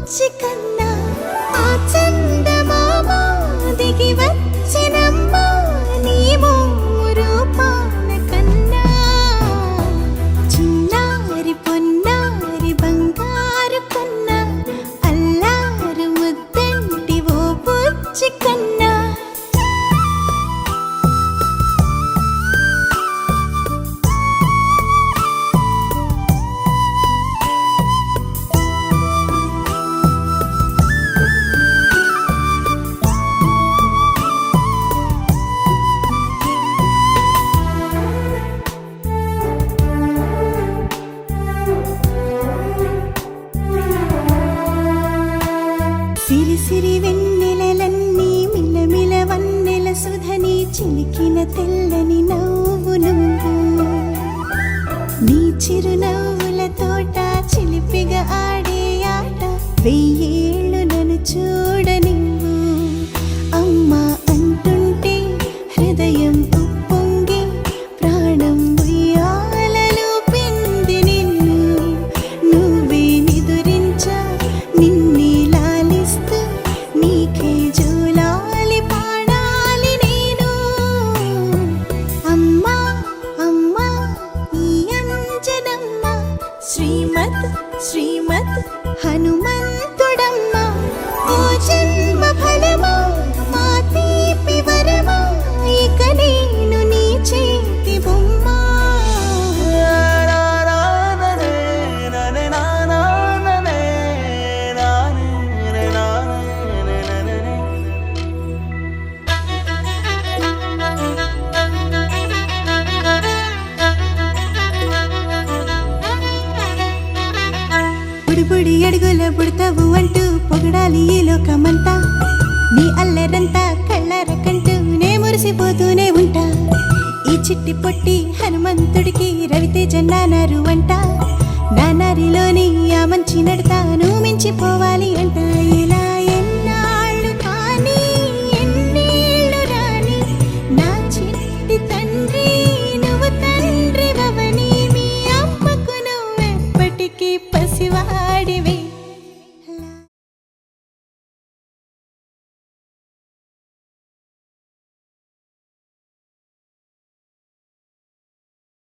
బుజ్జి కన్నా ఆ చందమామ దిగి వచ్చినమ్మా నీ రూపాన కన్నా చిన్నారి పొన్నారి బంగారు కన్నా అల్లారు ముద్దంటి ఓ బుజ్జి కన్నా సిరి సిరి వెన్నెలలన్నీ మిలమిల వన్నెల సుధని చిలికిన తెల్లని నవ్వు నువ్వు నీ చిరునవ్వుల తోట చిలిపిగా ఆడే ఆట వెయ్యేళ్ళు నన్ను చూడ నువ్వు అమ్మా అంటుంటే హృదయం ఉప్పొంగి ప్రాణం ఉయ్యాలలో పిండి నిన్ను నువ్వే నిదురించా నిన్నే నీకే జూలాలి పాడాలి నేను అమ్మా అమ్మా ఈ అంజనమ్మ శ్రీమత్ శ్రీమత్ హనుమంతుడమ్మ ఓ జన్మ ఫలమా మా తీపి వరమా ఇక నేను నీ చేతి బొమ్మ బుడి అడుగుల బుడతావు అంటూ పొగడాలి ఈ లోకమంతా నీ అల్లరంతా కళ్ళరకంటూ నే మురిసిపోతూనే ఉంటా ఈ చిట్టి పొట్టి హనుమంతుడికి రవితేజ నానారు అంట నానారిలోని ఆ మంచి నడతాను మించిపోవా